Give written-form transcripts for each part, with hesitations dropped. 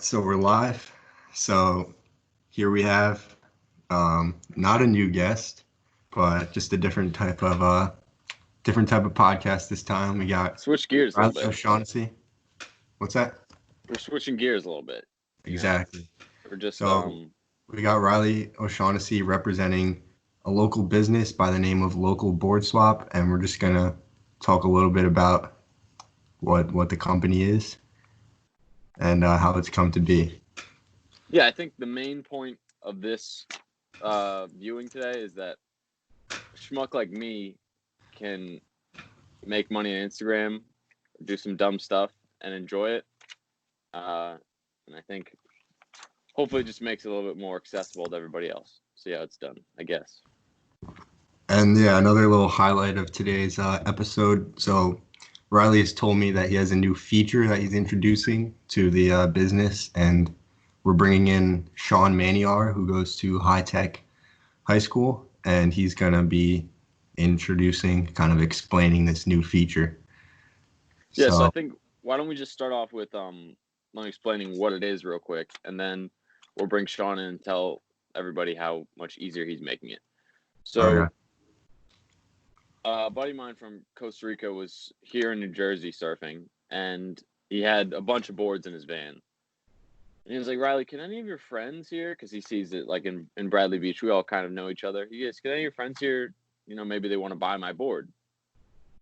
So we're live. So here we have not a new guest, but just a different type of podcast this time. We got Switch gears a Riley little bit. O'Shaughnessy. What's that? We're switching gears a little bit. Exactly. We're just So we got Riley O'Shaughnessy representing a local business by the name of Local Board Swap, and we're just gonna talk a little bit about what the company is and how it's come to be. Yeah, I think the main point of this viewing today is that a schmuck like me can make money on Instagram, do some dumb stuff, and enjoy it. And I think hopefully it just makes it a little bit more accessible to everybody else. See how it's done, I guess. And yeah, another little highlight of today's episode. So Riley has told me that he has a new feature that he's introducing to the business, and we're bringing in Sean Maniar, who goes to High Tech High School, and he's gonna be introducing, kind of explaining this new feature. Yeah, so I think why don't we just start off with explaining what it is real quick, and then we'll bring Sean in and tell everybody how much easier he's making it. So, Okay. A buddy of mine from Costa Rica was here in New Jersey surfing, and he had a bunch of boards in his van. And he was like, Riley, can any of your friends here, because he sees it like in Bradley Beach, we all kind of know each other. He goes, can any of your friends here, maybe they want to buy my board?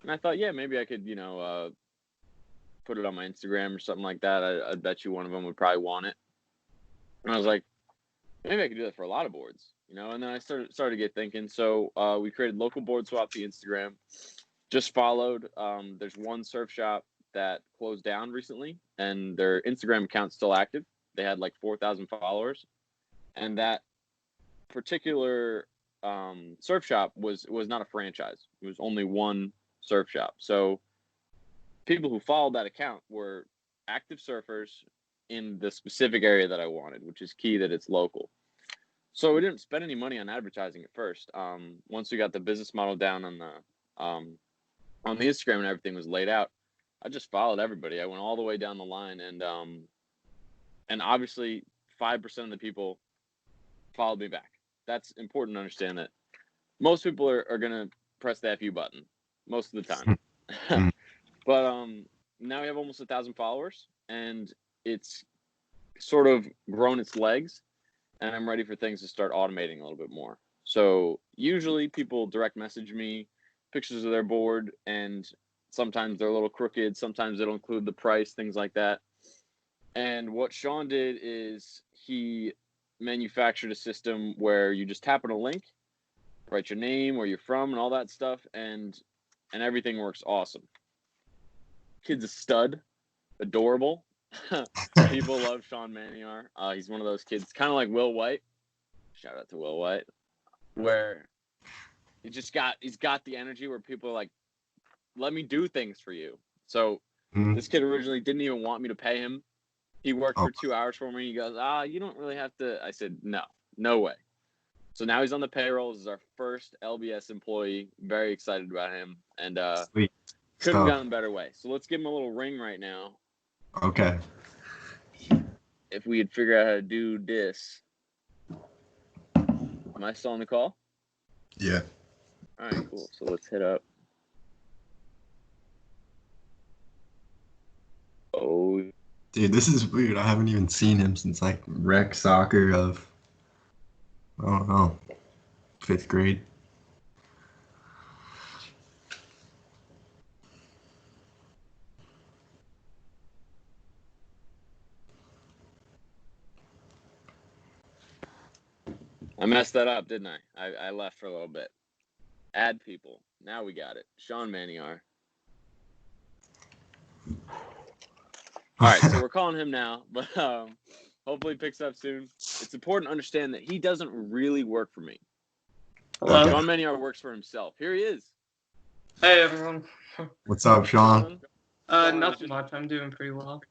And I thought, yeah, maybe I could, put it on my Instagram or something like that. I bet you one of them would probably want it. And I was like, maybe I could do that for a lot of boards, and then I started to get thinking. So we created Local Board Swap, the Instagram, just followed. There's one surf shop that closed down recently, and their Instagram account's still active. They had like 4,000 followers, and that particular surf shop was not a franchise. It was only one surf shop. So people who followed that account were active surfers in the specific area that I wanted, which is key that it's local. So we didn't spend any money on advertising at first. Once we got the business model down on the Instagram and everything was laid out, I just followed everybody. I went all the way down the line, and obviously 5% of the people followed me back. That's important to understand that most people are gonna press the FU button most of the time. But now we have almost 1,000 followers, and it's sort of grown its legs, and I'm ready for things to start automating a little bit more. So usually people direct message me pictures of their board, and sometimes they're a little crooked. Sometimes it'll include the price, things like that. And what Sean did is he manufactured a system where you just tap on a link, write your name, where you're from, and all that stuff, and everything works awesome. Kid's a stud, adorable. People love Sean Maniar. He's one of those kids, kind of like Will White. Shout out to Will White, where he's got the energy where people are like, let me do things for you. So this kid originally didn't even want me to pay him. He worked for 2 hours for me. He goes, you don't really have to. I said, no way. So now he's on the payroll. This is our first LBS employee. Very excited about him. And Sweet. Couldn't have gotten a better way. So let's give him a little ring right now. Okay. If we had figured out how to do this. Am I still on the call? Yeah. All right, cool. So let's hit up. Oh. Dude, this is weird. I haven't even seen him since like rec soccer of, I don't know, 5th grade. I messed that up, didn't I? I left for a little bit. Add people. Now we got it. Sean Maniar. All right, so we're calling him now, but hopefully he picks up soon. It's important to understand that he doesn't really work for me. Hello. Sean Maniar works for himself. Here he is. Hey, everyone. What's up, Sean? Nothing much. I'm doing pretty well.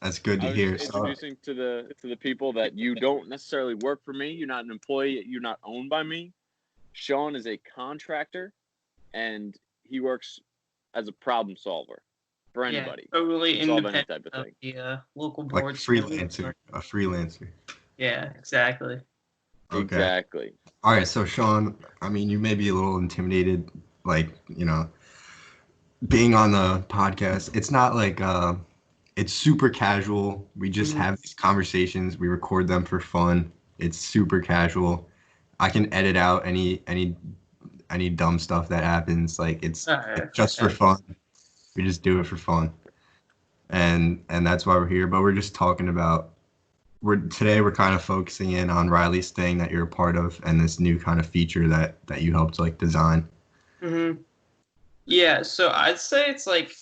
That's good to I was hear. just introducing to the people that you don't necessarily work for me. You're not an employee. You're not owned by me. Sean is a contractor, and he works as a problem solver for Yeah, anybody. totally Solve any independent type of of thing. the local Like board. a freelancer. Yeah, exactly. Okay. Exactly. All right. So Sean, I mean, you may be a little intimidated, like, being on the podcast. It's not like it's super casual. We just Mhm. have these conversations. We record them for fun. It's super casual. I can edit out any dumb stuff that happens. Like it's just for Okay. fun. We just do it for fun. And that's why we're here. But we're just talking about we're kind of focusing in on Riley's thing that you're a part of and this new kind of feature that you helped like design. Mhm. Yeah, so I'd say it's like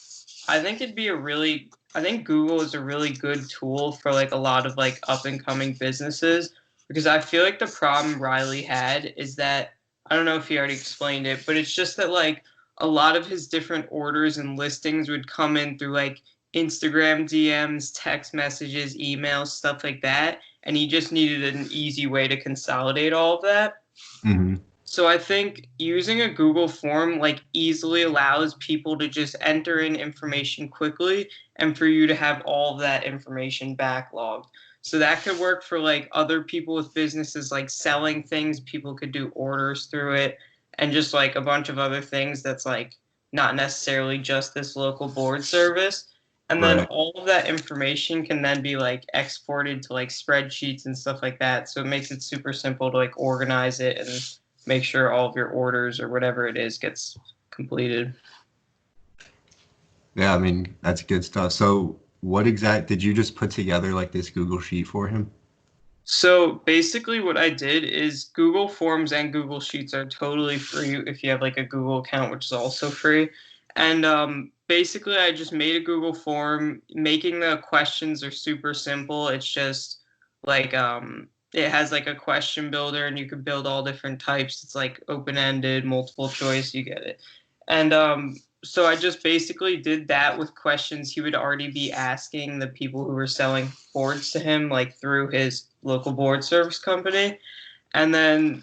I think I think Google is a really good tool for like a lot of like up and coming businesses because I feel like the problem Riley had is that I don't know if he already explained it, but it's just that like a lot of his different orders and listings would come in through like Instagram DMs, text messages, emails, stuff like that, and he just needed an easy way to consolidate all of that. Hmm. So I think using a Google form like easily allows people to just enter in information quickly and for you to have all of that information backlogged. So that could work for like other people with businesses like selling things, people could do orders through it and just like a bunch of other things that's like not necessarily just this local board service. And then Right. all of that information can then be like exported to like spreadsheets and stuff like that. So it makes it super simple to like organize it and make sure all of your orders or whatever it is gets completed. Yeah, I mean, that's good stuff. So what exact did you just put together like this Google Sheet for him? So basically what I did is Google Forms and Google Sheets are totally free if you have like a Google account, which is also free. And basically I just made a Google form. Making the questions are super simple. It's just like it has like a question builder and you can build all different types. It's like open-ended, multiple choice, you get it. And so I just basically did that with questions he would already be asking the people who were selling boards to him, like through his local board service company. And then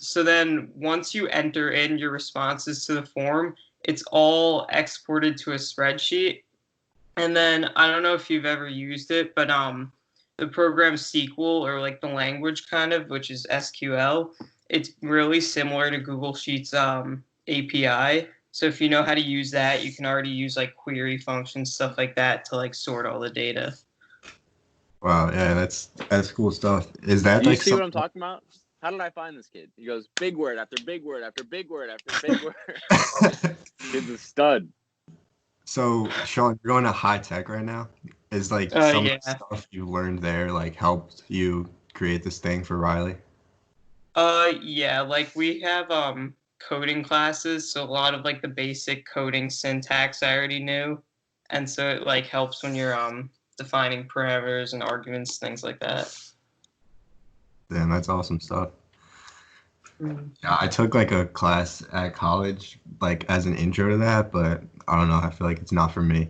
once you enter in your responses to the form, it's all exported to a spreadsheet. And then I don't know if you've ever used it, but the program SQL or like the language kind of, which is SQL, it's really similar to Google Sheets API. So if you know how to use that, you can already use like query functions, stuff like that to like sort all the data. Wow, yeah, that's cool stuff. Is that Do you like see what I'm something? talking about? How did I find this kid? He goes big word after big word after big word after big word. Kid's a stud. So, Sean, you're going to high tech right now. Is like some of the Yeah. stuff you learned there like helped you create this thing for Riley? Yeah, like we have coding classes, so a lot of like the basic coding syntax I already knew. And so it like helps when you're defining parameters and arguments, things like that. Damn, that's awesome stuff. Mhm. Yeah, I took like a class at college, like as an intro to that, but I don't know. I feel like it's not for me.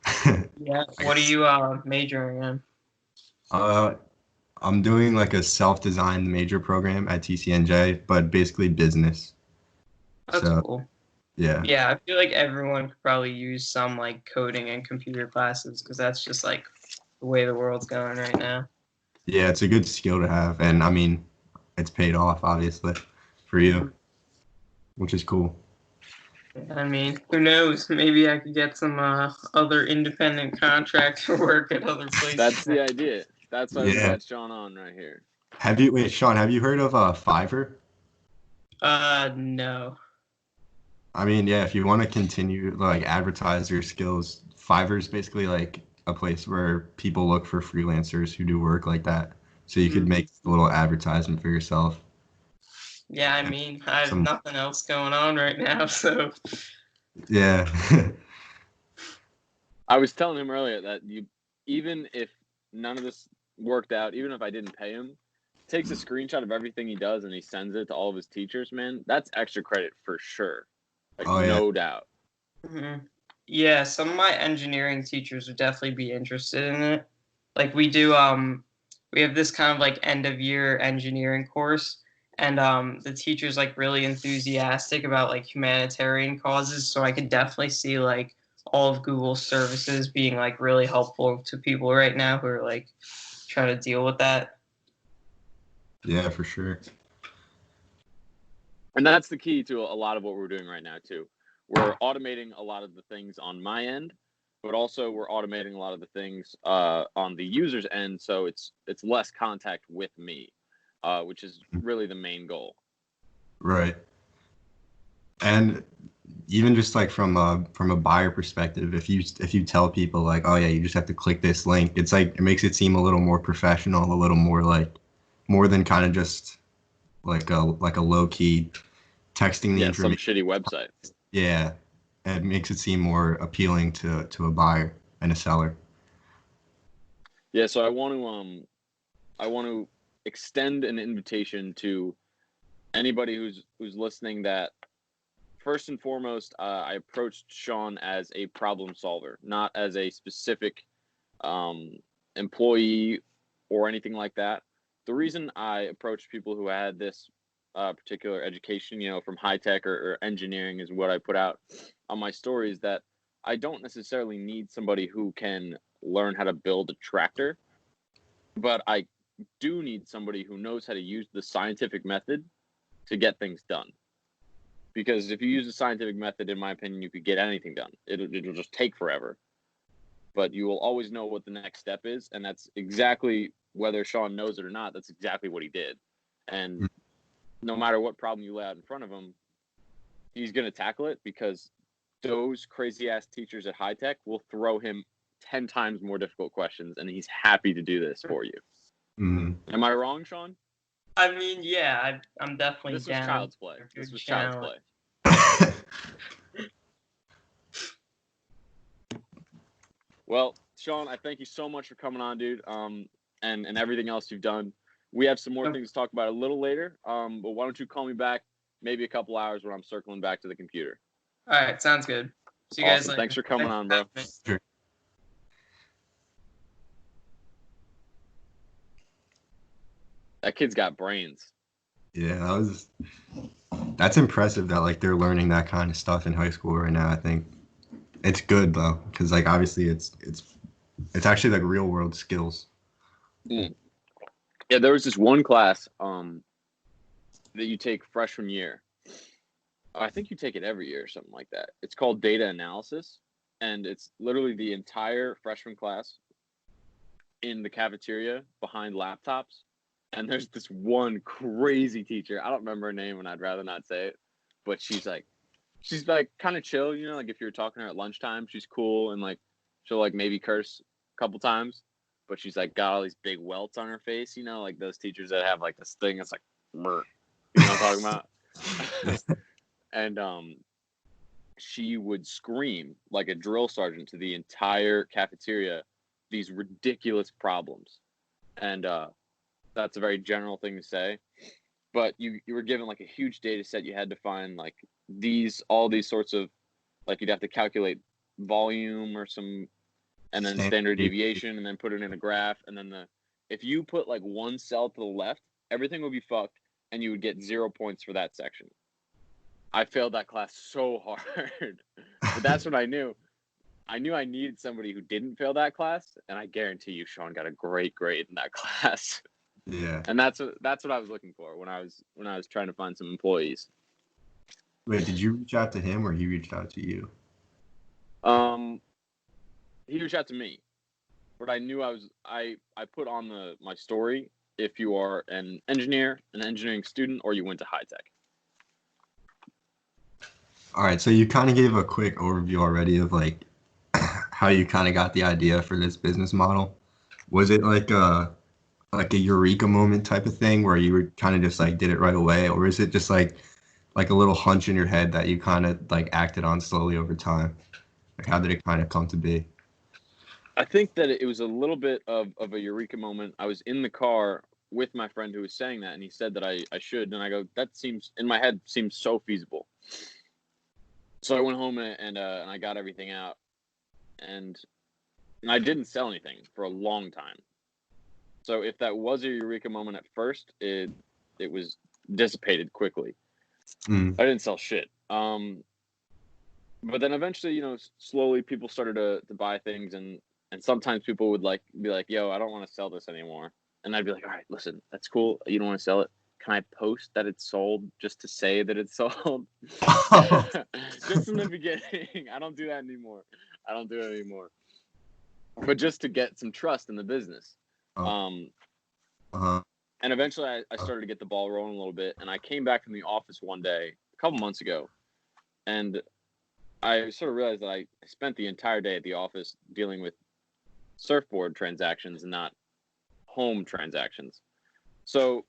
I Yeah. What are guess. you majoring in? Uh, I'm doing like a self-designed major program at TCNJ, but basically business. That's So cool. yeah, Yeah, I feel like everyone could probably use some like coding and computer classes because that's just like the way the world's going right now. yeah, it's a good skill to have, and I mean, it's paid off obviously for you, Mhm. which is cool. I mean, who knows? Maybe I could get some other independent contractor work at other That's places. the idea. That's why we Yeah. got Sean on right here. Wait, Sean, have you heard of Fiverr? No. I mean, yeah, if you want to continue like advertise your skills, Fiverr is basically like a place where people look for freelancers who do work like that. So you could Mhm. make a little advertisement for yourself. Yeah, I And mean, I have some, nothing else going on right now, so. yeah, I was telling him earlier that even if none of this worked out, even if I didn't pay him, takes a screenshot of everything he does and he sends it to all of his teachers, man, that's extra credit for sure. Like, oh yeah, no doubt. Mhm. Yeah, some of my engineering teachers would definitely be interested in it. Like we have this kind of like end of year engineering course, and the teacher's like really enthusiastic about like humanitarian causes, so I could definitely see like all of Google's services being like really helpful to people right now who are like trying to deal with that. Yeah, for sure. And that's the key to a lot of what we're doing right now too. We're automating a lot of the things on my end, but also we're automating a lot of the things on the user's end, so it's less contact with me, which is really the main goal. Right. And even just like from a buyer perspective, if you tell people like, oh yeah, you just have to click this link, it's like it makes it seem a little more professional, a little more like more than kind of just like a low key texting the Some information. shitty website. Yeah, it makes it seem more appealing to a buyer and a seller. Yeah, so I want to extend an invitation to anybody who's listening that first and foremost, I approached Sean as a problem solver, not as a specific employee or anything like that. The reason I approached people who had this particular education, from high tech or engineering is what I put out on my story, is that I don't necessarily need somebody who can learn how to build a tractor, but I do need somebody who knows how to use the scientific method to get things done. Because if you use the scientific method, in my opinion, you could get anything done. It'll just take forever. But you will always know what the next step is. And that's exactly, whether Sean knows it or not, that's exactly what he did. And no matter what problem you lay out in front of him, he's going to tackle it, because those crazy-ass teachers at high tech will throw him 10 times more difficult questions, and he's happy to do this for you. Mm-hmm. Am I wrong, Sean? I mean, yeah, I'm definitely This was down. child's play. This was child's play. Well, Sean, I thank you so much for coming on, dude. And everything else you've done. We have some more things to talk about a little later. But why don't you call me back maybe a couple hours when I'm circling back to the computer? All right, sounds good. See you Awesome. guys later. Thanks for coming on, bro. Sure. That kid's got brains. Yeah, that's impressive that like they're learning that kind of stuff in high school right now. I think it's good though, because like obviously it's actually like real world skills. Yeah, there was this one class that you take freshman year. I think you take it every year or something like that. It's called data analysis, and it's literally the entire freshman class in the cafeteria behind laptops. And there's this one crazy teacher. I don't remember her name, and I'd rather not say it. But she's like kind of chill, like if you're talking to her at lunchtime, she's cool, and like she'll like maybe curse a couple times. But she's like got all these big welts on her face, like those teachers that have like this thing that's like, Murr. You know what I'm talking about? And she would scream like a drill sergeant to the entire cafeteria these ridiculous problems. And that's a very general thing to say, but you were given like a huge data set. You had to find like all these sorts of, like, you'd have to calculate volume or some, and then standard deviation, and then put it in a graph. And then if you put like one cell to the left, everything would be fucked, and you would get 0 points for that section. I failed that class so hard, but that's what I knew. I knew I needed somebody who didn't fail that class, and I guarantee you Sean got a great grade in that class. Yeah. And that's what I was looking for when I was trying to find some employees. Wait, did you reach out to him or he reached out to you? He reached out to me, but I knew I put on my story, if you are an engineer, an engineering student, or you went to high tech. All right, so you kind of gave a quick overview already of like how you kind of got the idea for this business model. Was it like a eureka moment type of thing where you were kind of just like did it right away, or is it just like a little hunch in your head that you kind of like acted on slowly over time? Like how did it kind of come to be? I think that it was a little bit of a eureka moment. I was in the car with my friend who was saying that, and he said that I should, and I go, that seems, in my head, seems so feasible. So I went home and I got everything out, and I didn't sell anything for a long time. So if that was a eureka moment at first, it was dissipated quickly. I didn't sell shit. But then eventually, slowly people started to buy things, and sometimes people would be like, "Yo, I don't want to sell this anymore," and I'd be like, "All right, listen, that's cool. You don't want to sell it. Can I post that it's sold just to say that it's sold?" Just in the beginning. I don't do that anymore. I don't do it anymore. But just to get some trust in the business. Um, Uh-huh. and eventually I started to get the ball rolling a little bit, and I came back from the office one day a couple months ago, and I sort of realized that I spent the entire day at the office dealing with surfboard transactions and not home transactions. So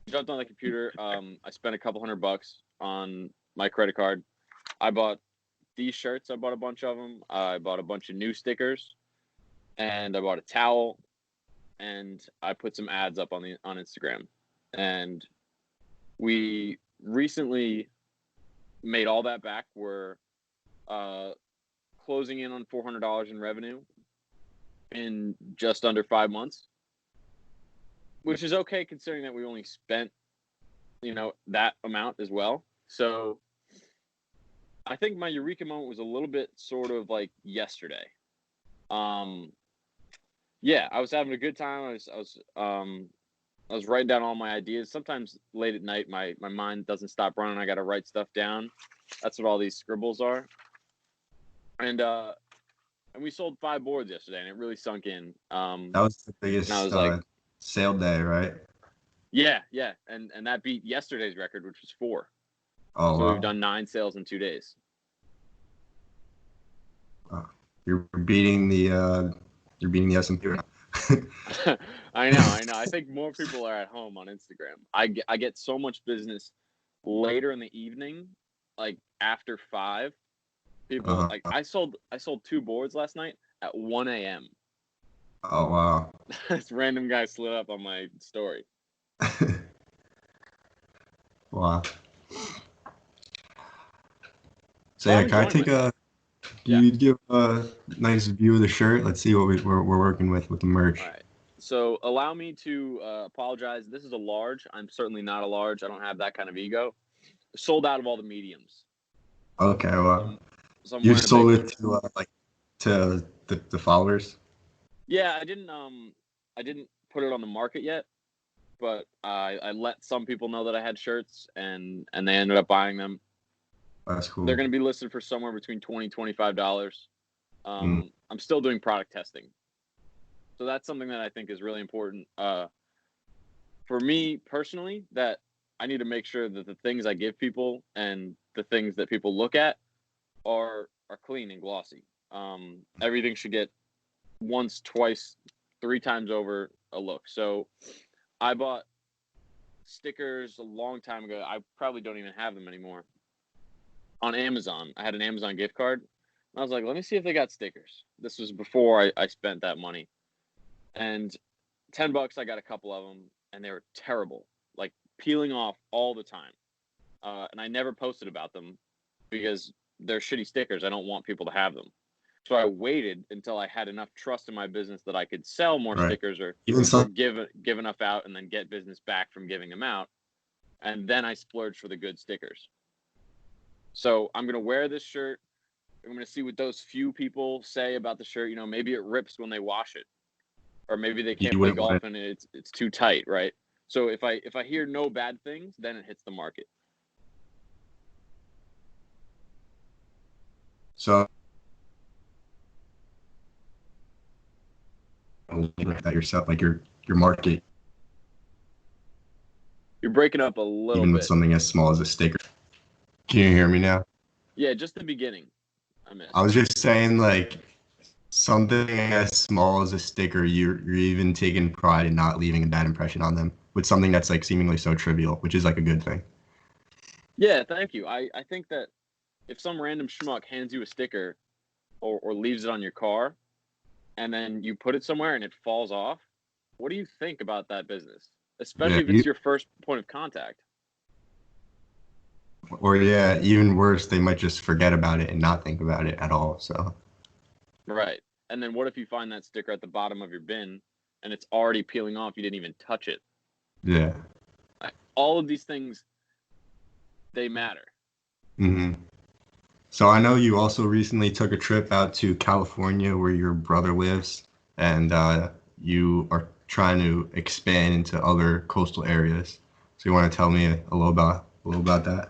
jumped on the computer. I spent a couple $100 on my credit card. I bought these shirts. I bought a bunch of them. I bought a bunch of new stickers, and I bought a towel, and I put some ads up on Instagram. And we recently made all that back. We're closing in on $400 in revenue in just under 5 months, which is okay considering that we only spent, that amount as well. So I think my eureka moment was a little bit sort of like yesterday. Yeah, I was having a good time. I was writing down all my ideas. Sometimes late at night, my mind doesn't stop running. I got to write stuff down. That's what all these scribbles are. And we sold 5 boards yesterday, and it really sunk in. That was the And I biggest was like, sale day, right? yeah, and that beat yesterday's record, which was 4. Oh, So wow. we've done 9 sales in 2 days. You're beating the S&P right now. I know. I think more people are at home on Instagram. I get so much business later in the evening, like after 5. People like I sold 2 boards last night at 1 a.m. Oh, wow. This random guy slid up on my story. Wow. So yeah, can I take myself. you give a nice view of the shirt? Let's see what we're working with the merch. All right. So allow me to apologize. This is a large. I'm certainly not a large. I don't have that kind of ego. Sold out of all the mediums. Okay, well, So I'm you wearing a sold big it to to the followers. Yeah, I didn't put it on the market yet, but I let some people know that I had shirts, and they ended up buying them. That's cool. They're going to be listed for somewhere between $20 and $25. I'm still doing product testing, so that's something that I think is really important for me personally. That I need to make sure that the things I give people and the things that people look at are clean and glossy. Everything should get once, twice, 3 times over a look. So I bought stickers a long time ago. I probably don't even have them anymore. On Amazon, I had an Amazon gift card. I was like, let me see if they got stickers. This was before I spent that money. And $10, I got a couple of them, and they were terrible, like peeling off all the time. And I never posted about them because they're shitty stickers. I don't want people to have them. So I waited until I had enough trust in my business that I could sell more stickers or give enough out and then get business back from giving them out. And then I splurged for the good stickers. So I'm going to wear this shirt. I'm going to see what those few people say about the shirt. Maybe it rips when they wash it, or maybe they can't play golf and it's too tight, right? So if I hear no bad things, then it hits the market. So that yourself, like your market, You're breaking up a little even bit. with something as small as a sticker. Can you hear me now? Yeah, just the beginning. I was just saying, like, something as small as a sticker, you're even taking pride in not leaving a bad impression on them with something that's like seemingly so trivial, which is like a good thing. Yeah, thank you. I think that if some random schmuck hands you a sticker or leaves it on your car and then you put it somewhere and it falls off, what do you think about that business? Especially if it's your first point of contact. Or yeah, even worse, they might just forget about it and not think about it at all. So right. And then what if you find that sticker at the bottom of your bin and it's already peeling off? You didn't even touch it. Yeah. All of these things, they matter. Mm-hmm. So I know you also recently took a trip out to California where your brother lives, and you are trying to expand into other coastal areas. So you want to tell me a little about that?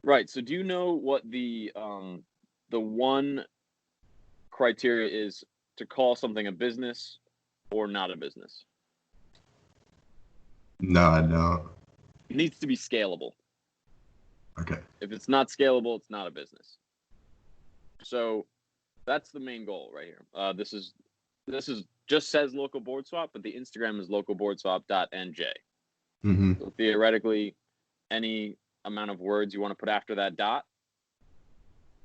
Right. So do you know what the one criteria is to call something a business or not a business? No, I don't. It needs to be scalable. Okay. If it's not scalable, it's not a business. So that's the main goal right here. This is just says local board swap, but the Instagram is localboardswap.nj. Mm-hmm. So theoretically, any amount of words you want to put after that dot,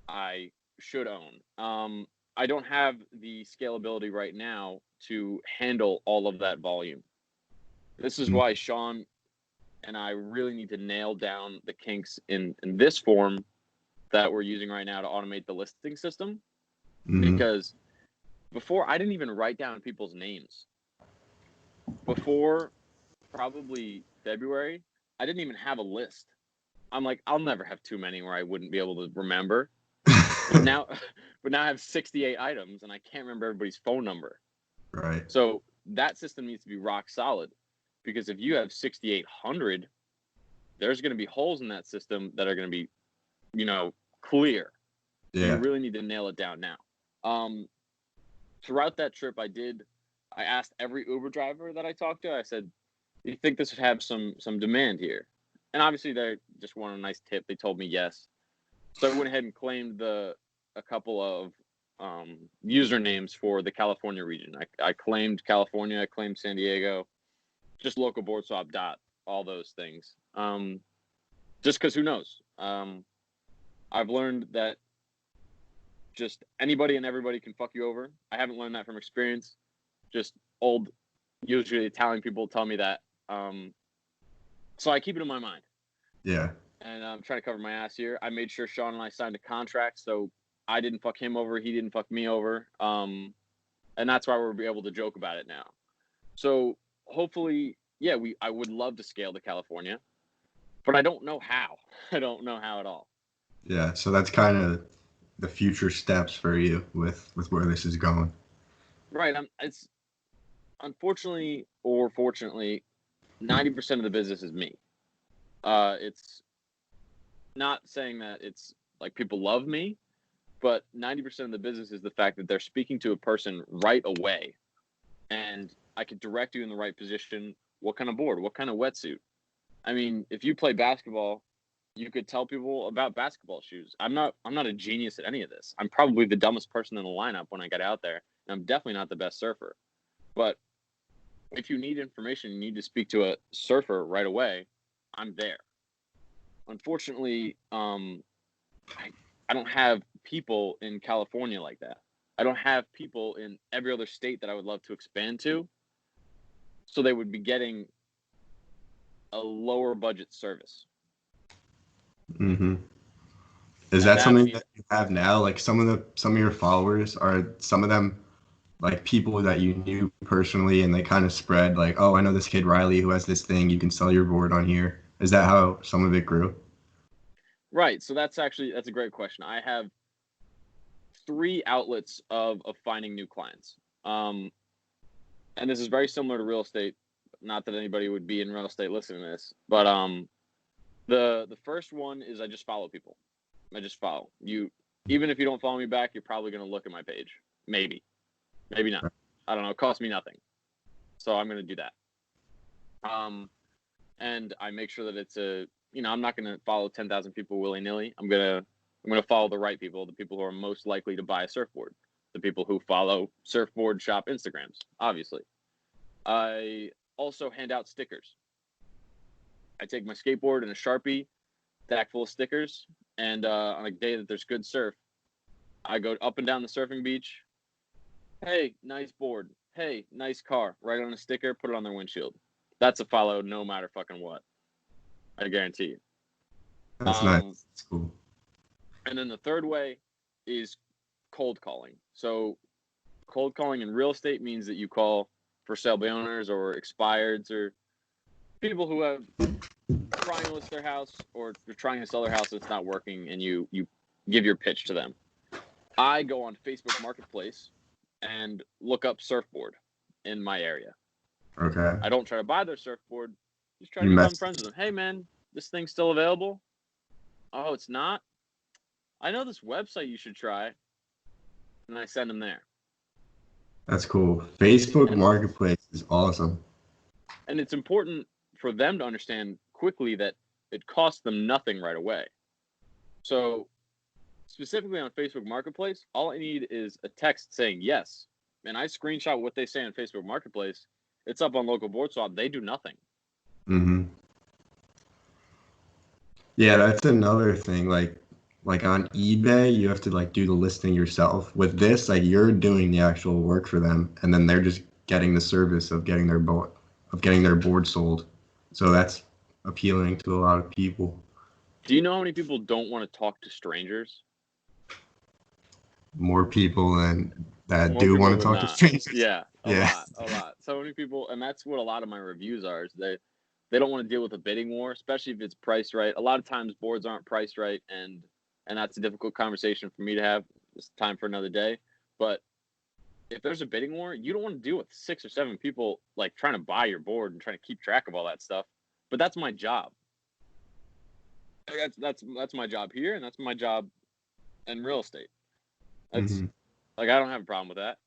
I should own. I don't have the scalability right now to handle all of that volume. This is why Sean and I really need to nail down the kinks in this form that we're using right now to automate the listing system. Mm-hmm. Because before, I didn't even write down people's names. Before probably February, I didn't even have a list. I'm like, I'll never have too many where I wouldn't be able to remember. But now, but now I have 68 items and I can't remember everybody's phone number. Right. So that system needs to be rock solid, because if you have 6,800, there's going to be holes in that system that are going to be, clear. So you Yeah. really need to nail it down now. Throughout that trip, I asked every Uber driver that I talked to. I said, "Do you think this would have some demand here?" And obviously, they just wanted a nice tip. They told me yes. So I went ahead and claimed a couple of usernames for the California region. I claimed California. I claimed San Diego. Just local board swap dot all those things. Just because who knows? I've learned that just anybody and everybody can fuck you over. I haven't learned that from experience. Just old, usually Italian people tell me that. So I keep it in my mind. Yeah. And I'm trying to cover my ass here. I made sure Sean and I signed a contract, so I didn't fuck him over. He didn't fuck me over. And that's why we'll be able to joke about it now. So hopefully, yeah, I would love to scale to California, but I don't know how. I don't know how at all. Yeah. So that's kind of the future steps for you with where this is going. Right. It's unfortunately or fortunately, 90% of the business is me. It's not saying that it's like people love me, but 90% of the business is the fact that they're speaking to a person right away, and I could direct you in the right position. What kind of board? What kind of wetsuit? I mean, if you play basketball, you could tell people about basketball shoes. I'm not a genius at any of this. I'm probably the dumbest person in the lineup when I get out there, and I'm definitely not the best surfer. But if you need information, you need to speak to a surfer right away, I'm there. Unfortunately, I don't have people in California like that. I don't have people in every other state that I would love to expand to. So they would be getting a lower budget service. Mm-hmm. Is And that that something means, that you have now? Like some of your followers are some of them like people that you knew personally and they kind of spread like, oh, I know this kid Riley who has this thing, you can sell your board on here. Is that how some of it grew? right. So that's a great question. I have 3 outlets of finding new clients. And this is very similar to real estate. Not that anybody would be in real estate listening to this, but the first one is I just follow people. I just follow you. Even if you don't follow me back, you're probably going to look at my page. Maybe not. I don't know. It costs me nothing, so I'm going to do that. And I make sure that it's I'm not going to follow 10,000 people willy nilly. I'm gonna follow the right people, the people who are most likely to buy a surfboard, the people who follow surfboard shop Instagrams. Obviously, I also hand out stickers. I take my skateboard and a Sharpie, stack full of stickers, and on a day that there's good surf, I go up and down the surfing beach. Hey, nice board. Hey, nice car. Write on a sticker, put it on their windshield. That's a follow no matter fucking what. I guarantee you. That's nice. That's cool. And then the third way is cold calling. So cold calling in real estate means that you call for sale by owners or expireds or people who have trying to list their house or they're trying to sell their house and it's not working, and you give your pitch to them. I go on Facebook Marketplace and look up surfboard in my area. Okay. I don't try to buy their surfboard. Just try to You become friends with them. Hey, man, this thing's still available? Oh, it's not? I know this website you should try. And I send them there. That's cool. Facebook Marketplace is awesome. And it's important for them to understand quickly that it costs them nothing right away. So specifically on Facebook Marketplace, all I need is a text saying yes. And I screenshot what they say on Facebook Marketplace. It's up on local board swap. They do nothing. Mm-hmm. Yeah, that's another thing. Like on eBay, you have to like do the listing yourself. With this, like you're doing the actual work for them, and then they're just getting the service of getting their board sold. So that's appealing to a lot of people. Do you know how many people don't want to talk to strangers? More people than that More do people want to than talk to not. strangers. Yeah, Yeah. a lot. So many people, and that's what a lot of my reviews are. Is they don't want to deal with a bidding war, especially if it's priced right. A lot of times boards aren't priced right, and that's a difficult conversation for me to have. It's time for another day. But if there's a bidding war, you don't want to deal with 6 or 7 people like trying to buy your board and trying to keep track of all that stuff. But that's my job. That's my job here, and that's my job in real estate. That's like I don't have a problem with that.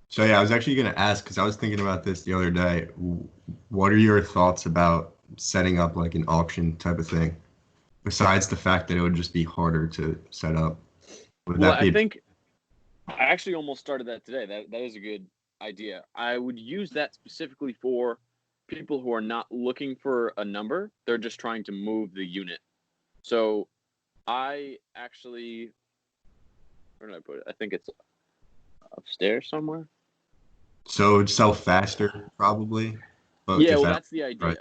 So yeah, I was actually going to ask because I was thinking about this the other day. What are your thoughts about setting up like an auction type of thing? Besides the fact that it would just be harder to set up. I think I actually almost started that today. That is a good idea. I would use that specifically for people who are not looking for a number. They're just trying to move the unit. So I actually, where did I put it? I think it's upstairs somewhere. So it'd sell faster, probably. But yeah, well, that's the idea.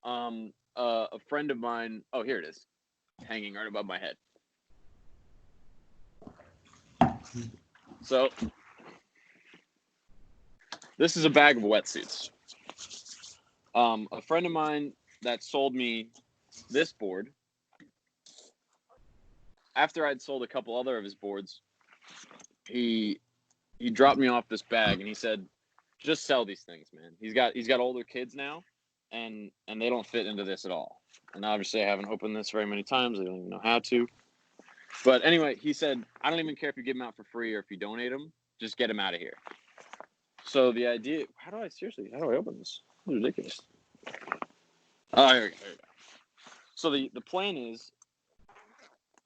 Right. A friend of mine. Oh, here it is, hanging right above my head. So this is a bag of wetsuits. A friend of mine that sold me this board. After I'd sold a couple other of his boards, he dropped me off this bag and he said, "Just sell these things, man." He's got older kids now, and they don't fit into this at all. And obviously, I haven't opened this very many times. I don't even know how to. But anyway, he said, "I don't even care if you give them out for free or if you donate them. Just get them out of here." So the idea, how do I open this? This is ridiculous. Oh, here we go. So the plan is,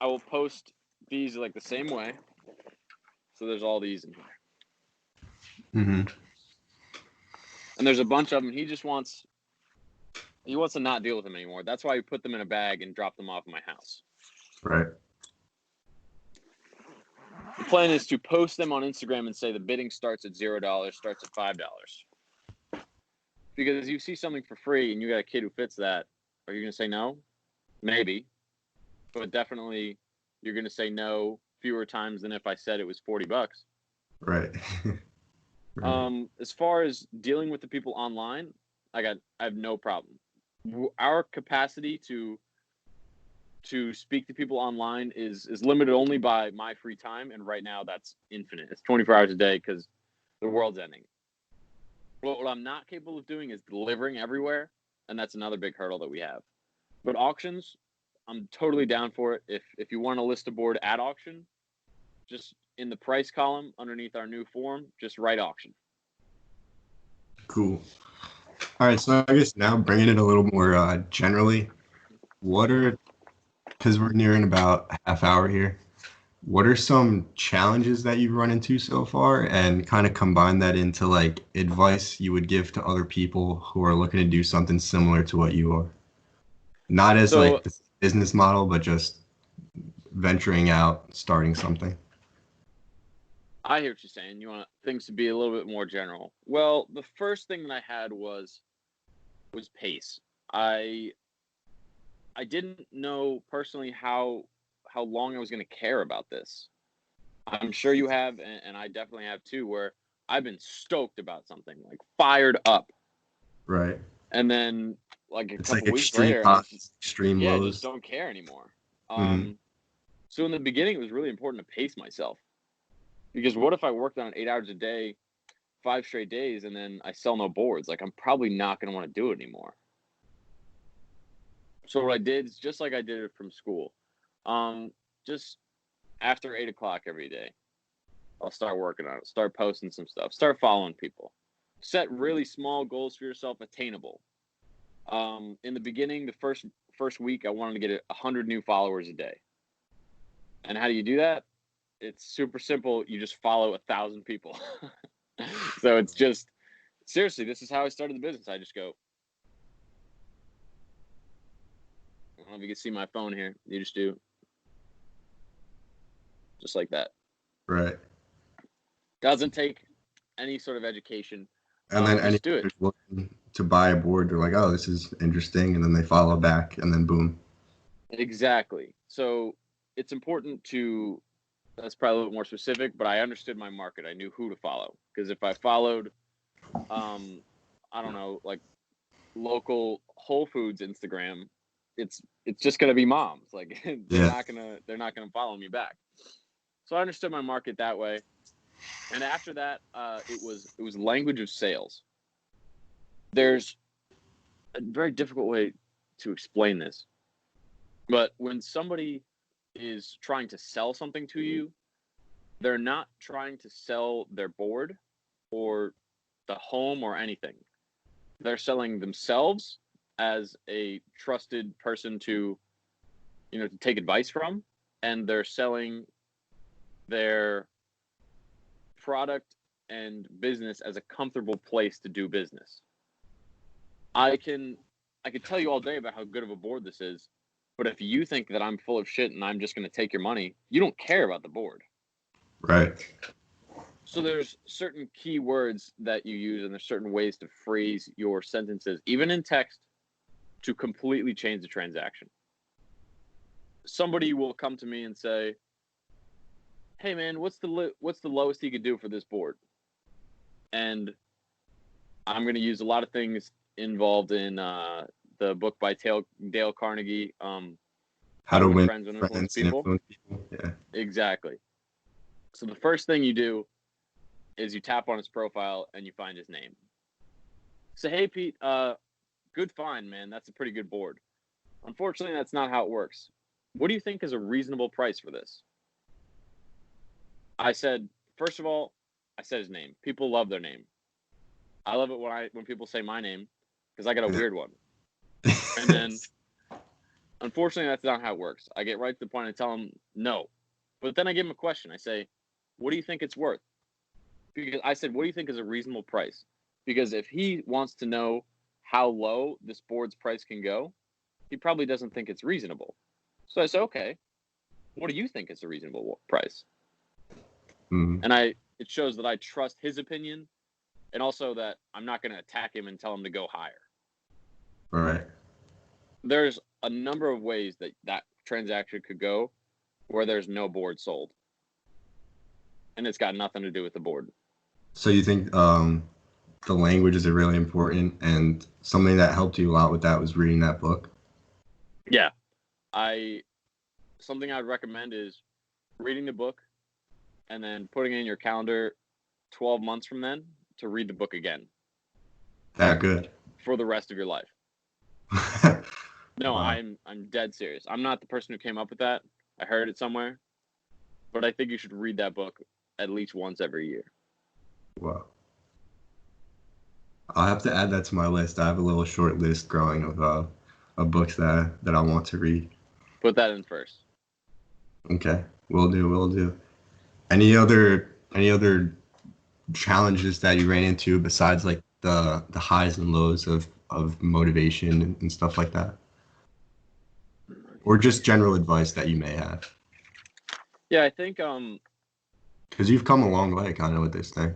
I will post these like the same way. So there's all these in here. Mm-hmm. And there's a bunch of them. He wants to not deal with them anymore. That's why we put them in a bag and drop them off at my house. Right. The plan is to post them on Instagram and say the bidding starts at $0, starts at $5. Because if you see something for free and you got a kid who fits that, are you going to say no? Maybe. But definitely you're going to say no fewer times than if I said it was $40. Right. Right. As far as dealing with the people online, I have no problem. Our capacity to speak to people online is limited only by my free time, and right now that's infinite. It's 24 hours a day because the world's ending. What I'm not capable of doing is delivering everywhere, and that's another big hurdle that we have. But auctions, I'm totally down for it. If you want to list a board at auction, just in the price column underneath our new form, just write auction. Cool. All right, so I guess now bringing it a little more generally, because we're nearing about a half hour here, what are some challenges that you've run into so far, and kind of combine that into like advice you would give to other people who are looking to do something similar to what you are? Not as like the business model, but just venturing out, starting something. I hear what you're saying. You want things to be a little bit more general. Well, the first thing that I had was pace. I didn't know personally how long I was going to care about this. I'm sure you have, and I definitely have too, where I've been stoked about something, like fired up. Right. And then like a it's couple like weeks extreme later, highs, extreme lows. I just don't care anymore. Mm-hmm. So in the beginning, it was really important to pace myself, because what if I worked on it 8 hours a day, 5 straight days, and then I sell no boards? Like, I'm probably not going to want to do it anymore. So what I did is just like I did it from school. Just after 8 o'clock every day, I'll start working on it, start posting some stuff, start following people, set really small goals for yourself, attainable. In the beginning, the first week, I wanted to get 100 new followers a day. And how do you do that? It's super simple. You just follow 1,000 people. So it's just, seriously, this is how I started the business. I just go, I don't know if you can see my phone here. You just do just like that. Right. Doesn't take any sort of education. And then Just do anyone it. who's looking to buy a board, they're like, oh, this is interesting. And then they follow back and then boom. Exactly. So it's important to, that's probably a little more specific, but I understood my market. I knew who to follow. Because if I followed, I don't know, like local Whole Foods Instagram, it's just gonna be moms. Like they're Yeah. not gonna follow me back. So I understood my market that way. And after that, it was language of sales. There's a very difficult way to explain this, but when somebody is trying to sell something to you, they're not trying to sell their board or the home or anything. They're selling themselves as a trusted person to, to take advice from, and they're selling their product and business as a comfortable place to do business. I could tell you all day about how good of a board this is, but if you think that I'm full of shit and I'm just going to take your money, you don't care about the board. Right. So there's certain key words that you use, and there's certain ways to phrase your sentences, even in text, to completely change the transaction. Somebody will come to me and say, "Hey man, what's the lowest you could do for this board?" And I'm going to use a lot of things involved in the book by Dale Carnegie, How to win Friends and Influence friends and People. influence people. Yeah. Exactly. So the first thing you do is you tap on his profile and you find his name. Say, "Hey Pete, good find, man. That's a pretty good board. Unfortunately, that's not how it works. What do you think is a reasonable price for this?" I said, first of all, I said his name. People love their name. I love it when people say my name, because I got a weird one. And then, unfortunately, that's not how it works. I get right to the point and tell him no. But then I give him a question. I say, "What do you think it's worth?" Because I said, "What do you think is a reasonable price?" Because if he wants to know how low this board's price can go, he probably doesn't think it's reasonable. So I said, "Okay, what do you think is a reasonable price?" Mhm. And it shows that I trust his opinion, and also that I'm not going to attack him and tell him to go higher. Right. There's a number of ways that transaction could go where there's no board sold, and it's got nothing to do with the board. So you think the language is really important, and something that helped you a lot with that was reading that book? Yeah, something I'd recommend is reading the book and then putting in your calendar 12 months from then to read the book again That good. for the rest of your life. No, Wow. I'm dead serious. I'm not the person who came up with that. I heard it somewhere, but I think you should read that book at least once every year. Wow. I'll have to add that to my list. I have a little short list growing of books that I want to read. Put that in first. Okay, will do. Any other challenges that you ran into besides like the highs and lows of motivation and stuff like that? Or just general advice that you may have? Yeah, I think Because you've come a long way kind of with this thing.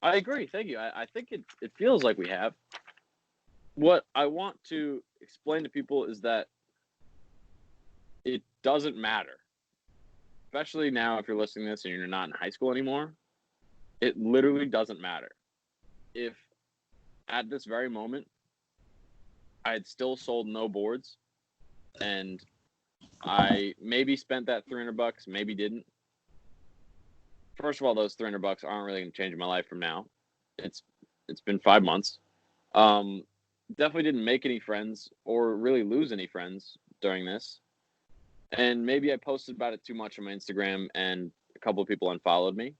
I agree. Thank you. I think it feels like we have. What I want to explain to people is that it doesn't matter. Especially now, if you're listening to this and you're not in high school anymore, it literally doesn't matter. If at this very moment I had still sold no boards and I maybe spent that $300, maybe didn't. First of all, those $300 aren't really going to change my life from now. It's been 5 months. Definitely didn't make any friends or really lose any friends during this. And maybe I posted about it too much on my Instagram and a couple of people unfollowed me.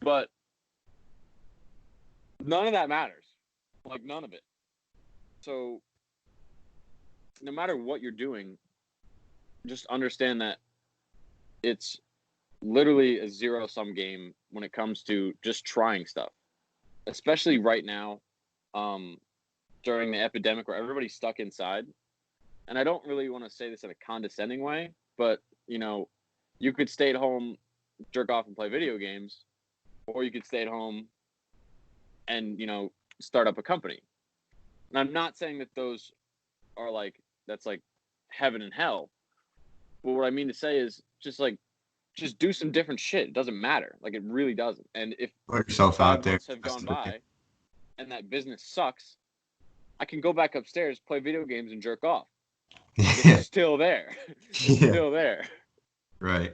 But none of that matters. Like, none of it. So no matter what you're doing, just understand that it's literally a zero-sum game when it comes to just trying stuff, especially right now, during the epidemic where everybody's stuck inside. And I don't really want to say this in a condescending way, but, you could stay at home, jerk off, and play video games, or you could stay at home and, start up a company. And I'm not saying that those are that's like heaven and hell. But what I mean to say is just do some different shit. It doesn't matter. Like, it really doesn't. And if Put yourself out 5 there. months have gone by and that business sucks, I can go back upstairs, play video games, and jerk off. It's still there. It's still there. Right.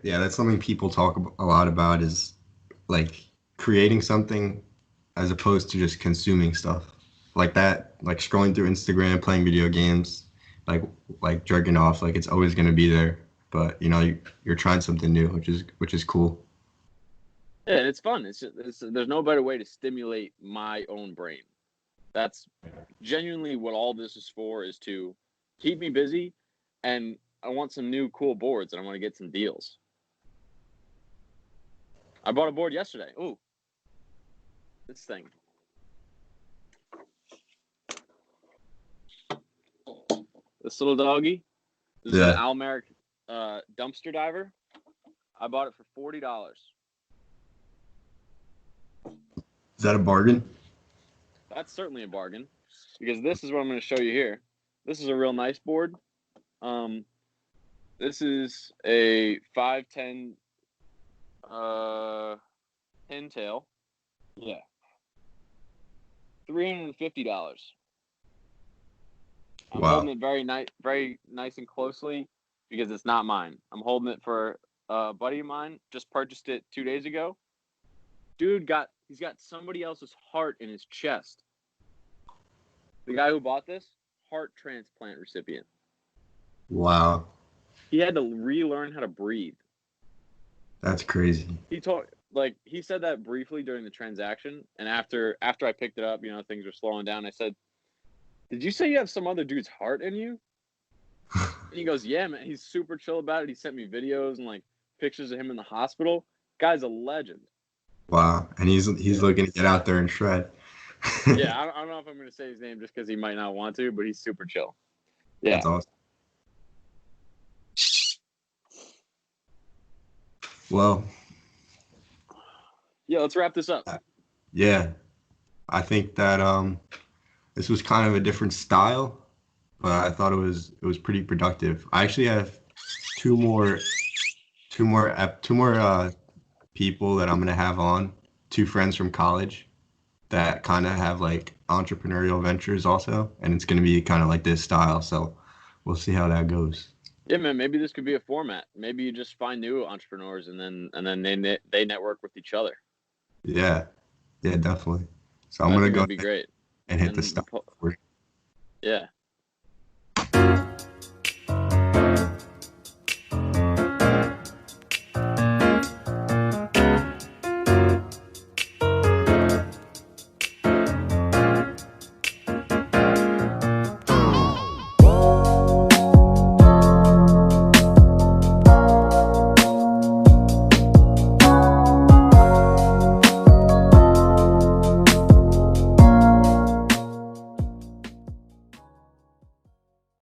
Yeah, that's something people talk a lot about, is like creating something as opposed to just consuming stuff like that, like scrolling through Instagram, playing video games, like jerking off. Like, it's always going to be there, but you're trying something new, which is cool. Yeah, and it's fun. There's no better way to stimulate my own brain. That's genuinely what all this is for, is to keep me busy, and I want some new cool boards, and I want to get some deals. I bought a board yesterday. Ooh, this thing. This little doggy. This is an Almeric dumpster diver. I bought it for $40. Is that a bargain? That's certainly a bargain, because this is what I'm going to show you here. This is a real nice board. This is a 510 pintail. Yeah. $350. I'm holding it very nice and closely because it's not mine. I'm holding it for a buddy of mine. Just purchased it 2 days ago. Dude he's got somebody else's heart in his chest. The guy who bought this, heart transplant recipient. Wow. He had to relearn how to breathe. That's crazy. He said that briefly during the transaction, and after I picked it up, things were slowing down. I said, "Did you say you have some other dude's heart in you?" And he goes, "Yeah, man." He's super chill about it. He sent me videos and pictures of him in the hospital. Guy's a legend. Wow, and he's looking to get out there and shred. Yeah, I don't know if I'm going to say his name just because he might not want to, but he's super chill. Yeah. That's awesome. Well, yeah, let's wrap this up. Yeah, I think that this was kind of a different style, but I thought it was pretty productive. I actually have two more people that I'm gonna have on, 2 friends from college that kind of have entrepreneurial ventures also, and it's gonna be kind of like this style. So we'll see how that goes. Yeah, man. Maybe this could be a format. Maybe you just find new entrepreneurs, and then they network with each other. Yeah, definitely. So I'm gonna go be great and hit the stuff. Yeah.